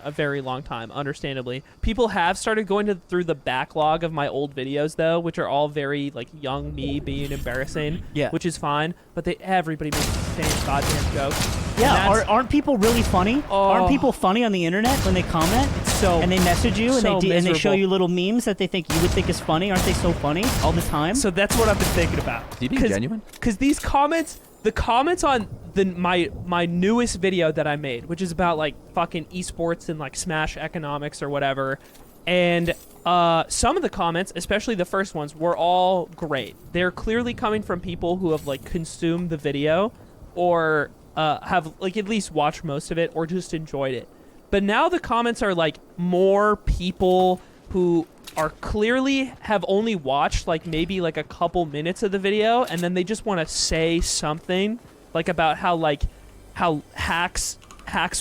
a very long time, understandably. People have started going through the backlog of my old videos, though, which are all very, like, young me being embarrassing, which is fine, but everybody makes the same goddamn joke. Yeah, aren't people really funny? Aren't people funny on the internet when they comment? And they message you, and they show you little memes that they think you would think is funny? Aren't they so funny all the time? So that's what I've been thinking about. Is he being genuine? Because these comments, the comments on my newest video that I made, which is about like fucking esports and like Smash economics or whatever, and some of the comments, especially the first ones, were all great. They're clearly coming from people who have like consumed the video or have like at least watched most of it or just enjoyed it. But now the comments are like more people who are clearly have only watched like maybe like a couple minutes of the video, and then they just want to say something like about how hacks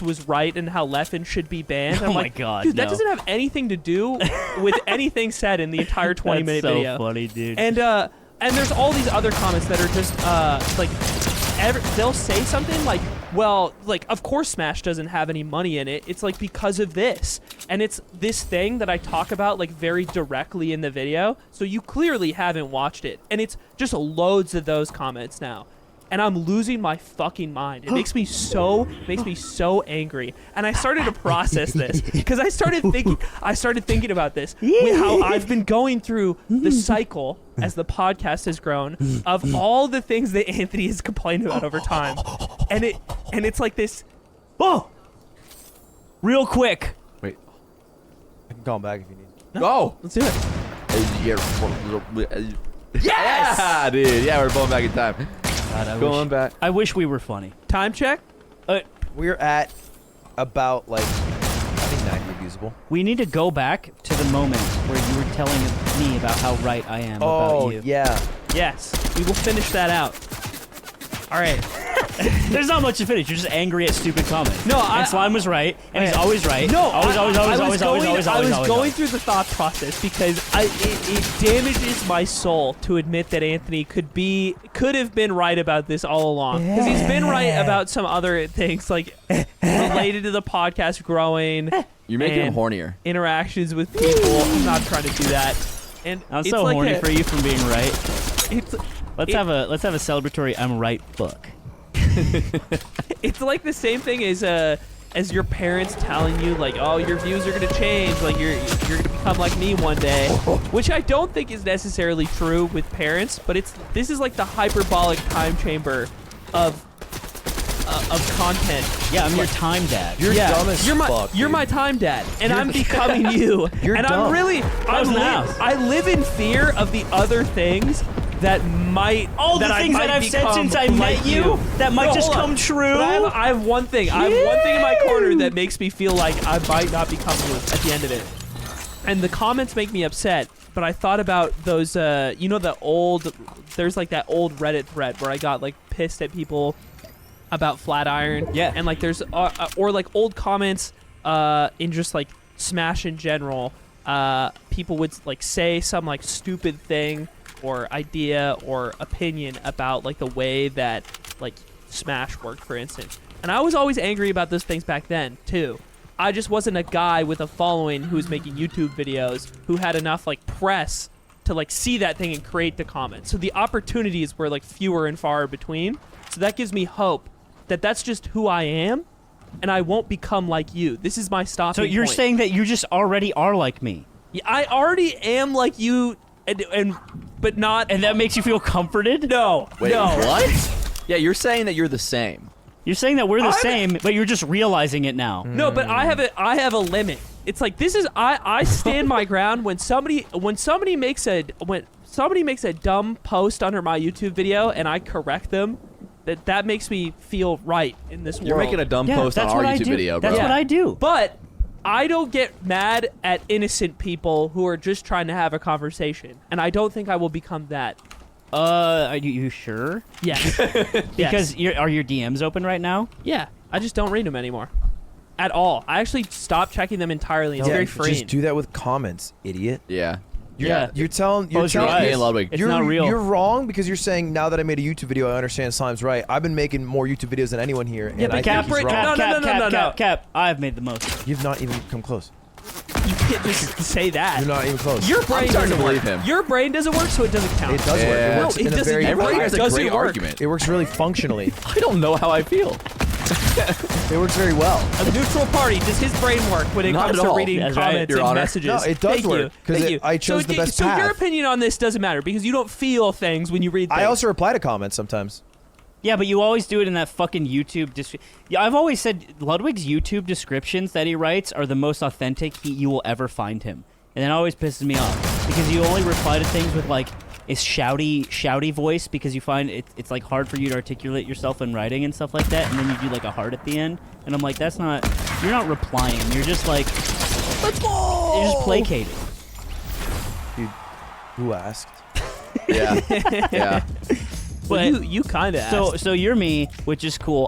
was right and how Leffen should be banned. Oh my god, dude, that doesn't have anything to do with anything said in the entire 20-minute video. That's so funny, dude. And there's all these other comments that are just like they'll say something like, well, like, of course Smash doesn't have any money in it. It's like because of this. And it's this thing that I talk about like very directly in the video. So you clearly haven't watched it. And it's just loads of those comments now. And I'm losing my fucking mind. It makes me so angry. And I started to process this because I started thinking about this with how I've been going through the cycle as the podcast has grown of all the things that Anthony has complained about over time. And it's like this. Oh, real quick. Wait. I can call him back if you need. No, go. Let's do it. Yes! Yeah, dude. Yeah, we're going back in time. God, back. I wish we were funny. Time check. We're at about like I think 90 usable. We need to go back to the moment where you were telling me about how right I am about you. Oh yeah. Yes, we will finish that out. All right. There's not much to finish. You're just angry at stupid comments. No, and Slime was right, and he's always right. No, always. I was going through the thought process because it damages my soul to admit that Anthony could have been right about this all along, because he's been right about some other things like related to the podcast growing. You're making him hornier. Interactions with people. I'm not trying to do that. And I'm so like horny for you from being right. Let's have a celebratory I'm right book. It's like the same thing as your parents telling you like, oh, your views are gonna change, like you're gonna become like me one day, which I don't think is necessarily true with parents, but this is like the hyperbolic time chamber of content. Yeah, I'm your time dad. You're dumb as fuck. You're my time dad, and I'm becoming you. You're and dumb. I live in fear of the other things that might that I've said since I met you that might just come true. But I have one thing. I have one thing in my corner that makes me feel like I might not become you at the end of it. And the comments make me upset. But I thought about those. You know, there's like that old Reddit thread where I got like pissed at people about Flatiron. Yeah. And like there's or like old comments in just like Smash in general. People would like say some like stupid thing or idea or opinion about like the way that like Smash worked, for instance. And I was always angry about those things back then too. I just wasn't a guy with a following who was making YouTube videos who had enough like press to like see that thing and create the comments. So the opportunities were like fewer and far between. So that gives me hope that that's just who I am and I won't become like you. This is my stopping point. So you're saying that you just already are like me? Yeah, I already am like you but not. And that makes you feel comforted? No. Wait, no. What? Yeah, you're saying that you're the same. You're saying that we're the same, but you're just realizing it now. No, but I have a limit. It's like this is I stand my ground when somebody makes a dumb post under my YouTube video and I correct them. That makes me feel right in this world. You're making a dumb post on our YouTube video, bro. That's what I do. But I don't get mad at innocent people who are just trying to have a conversation, and I don't think I will become that. Are you sure? Yes. Because are your DMs open right now? Yeah, I just don't read them anymore. At all. I actually stopped checking them entirely. It's very freeing. Just do that with comments, idiot. Yeah. You're telling Close your me eyes. and Ludwig. It's not real. You're wrong because you're saying now that I made a YouTube video, I understand Slime's right. I've been making more YouTube videos than anyone here, and but I Cap, think he's wrong. Cap. I've made the most. You've not even come close. You can't just say that. You're not even close. Your brain starting doesn't to work. believe him. Your brain doesn't work, so it doesn't count. It does work. Yeah. It works No, it in a doesn't. very. Everybody has a Does great it work? argument. It works really functionally. I don't know how I feel. It works very well. A neutral party. Does his brain work when it Not comes at to all. reading That's right, comments Your and Honor. messages? No, it does Thank work, you. 'cause Thank it- you. I chose the best So your path. opinion on this doesn't matter because you don't feel things when you read things. I also reply to comments sometimes. Yeah, but you always do it in that fucking YouTube. Yeah, I've always said Ludwig's YouTube descriptions that he writes are the most authentic you will ever find him, and that always pisses me off because you only reply to things with like a shouty voice because you find it's like hard for you to articulate yourself in writing and stuff like that, and then you do like a heart at the end, and I'm like, that's not. You're not replying. You're just like, let's go. You're just placating. Dude, who asked? Yeah. Yeah. Well, But- you kind of So you're me, which is cool.